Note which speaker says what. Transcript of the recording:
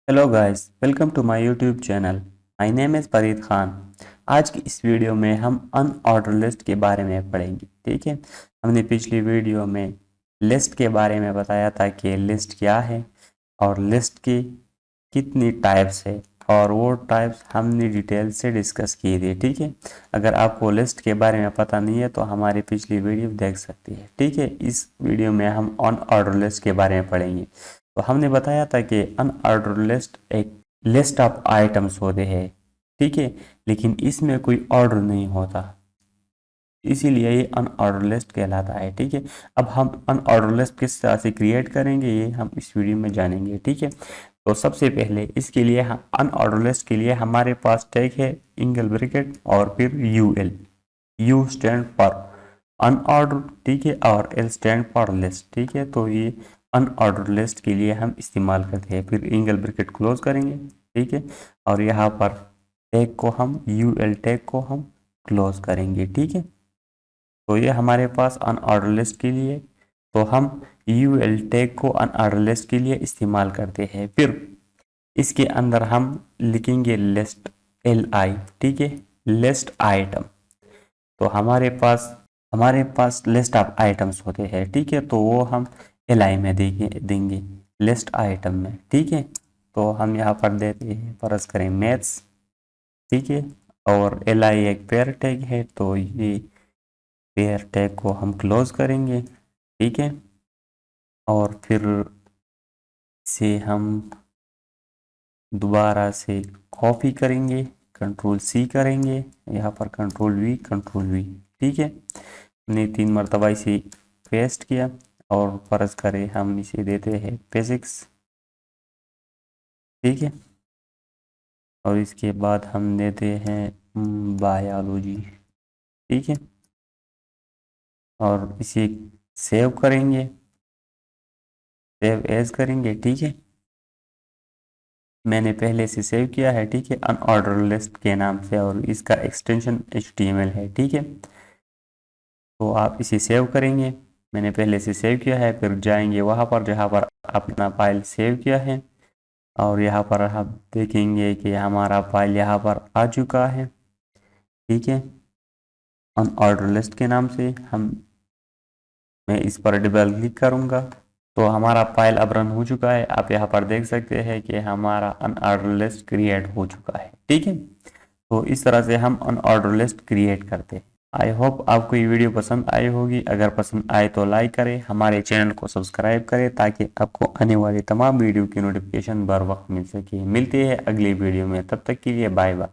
Speaker 1: Hello guys, welcome to my YouTube channel. My name is Farid Khan. आज की इस video में हम अनऑर्डर लिस्ट के बारे में पढ़ेंगे। ठीक है, हमने पिछली वीडियो में लिस्ट के बारे में बताया था कि लिस्ट क्या है और लिस्ट की कितनी टाइप्स है, और वो टाइप्स हमने डिटेल से डिस्कस किए थे। ठीक है, अगर आपको लिस्ट के बारे में पता नहीं है तो हमारी पिछली वीडियो देख सकती है। ठीक है, इस वीडियो में हम अनऑर्डर लिस्ट के बारे में पढ़ेंगे। तो हमने बताया था कि अनऑर्डर लिस्ट एक लिस्ट ऑफ आइटम्स होते हैं। ठीक है, लेकिन इसमें कोई ऑर्डर नहीं होता, इसीलिए ये अनऑर्डर लिस्ट कहलाता है। ठीक है, अब हम अनऑर्डर लिस्ट किस तरह से क्रिएट करेंगे ये हम इस वीडियो में जानेंगे। ठीक है, तो सबसे पहले इसके लिए हम अनऑर्डर लिस्ट के लिए हमारे पास टैग है सिंगल ब्रैकेट और फिर UL. U stand for unorder, ठीक है, और एल स्टैंड फॉर लिस्ट। ठीक है, तो ये अनऑर्डर लिस्ट के लिए हम इस्तेमाल करते हैं। फिर सिंगल ब्रैकेट क्लोज करेंगे, ठीक है, और यहाँ पर टैग को हम यूएल टैग को हम क्लोज करेंगे। ठीक है, तो ये हमारे पास अनऑर्डर लिस्ट के लिए, तो हम यूएल टैग को अनऑर्डर लिस्ट के लिए इस्तेमाल करते हैं। फिर इसके अंदर हम लिखेंगे लिस्ट, एल आई, ठीक है, लिस्ट आइटम। तो हमारे पास लिस्ट ऑफ आइटम्स होते हैं। ठीक है, तो वो हम एल आई में देंगे लिस्ट आइटम में। ठीक है, तो हम यहाँ पर देते हैं, फर्ज करें मैथ्स। ठीक है, और एल आई एक पेयर टैग है, तो ये पेयर टैग को हम क्लोज करेंगे। ठीक है, और फिर इसे हम दोबारा से कॉपी करेंगे, कंट्रोल सी करेंगे, यहाँ पर कंट्रोल वी। ठीक है, हमने 3 मरतबा इसे पेस्ट किया और फर्ज करें हम इसे देते हैं फिजिक्स। ठीक है, और इसके बाद हम देते हैं बायोलॉजी। ठीक है, और इसे सेव करेंगे, सेव एज करेंगे। ठीक है, मैंने पहले से सेव किया है। ठीक है, अनऑर्डर लिस्ट के नाम से, और इसका एक्सटेंशन HTML है। ठीक है, तो आप इसे सेव करेंगे, मैंने पहले से सेव किया है। फिर जाएंगे वहाँ पर जहाँ पर अपना फाइल सेव किया है, और यहाँ पर आप देखेंगे कि हमारा फाइल यहाँ पर आ चुका है। ठीक है, अनऑर्डर लिस्ट के नाम से मैं इस पर डबल क्लिक करूँगा तो हमारा फाइल अब रन हो चुका है। आप यहाँ पर देख सकते हैं कि हमारा अनऑर्डर लिस्ट क्रिएट हो चुका है। ठीक है, तो इस तरह से हम अनऑर्डर लिस्ट क्रिएट करते हैं। आई होप आपको ये वीडियो पसंद आई होगी। अगर पसंद आए तो लाइक करें, हमारे चैनल को सब्सक्राइब करें ताकि आपको आने वाली तमाम वीडियो की नोटिफिकेशन बर वक्त मिल सके। मिलते हैं अगली वीडियो में, तब तक के लिए बाय बाय।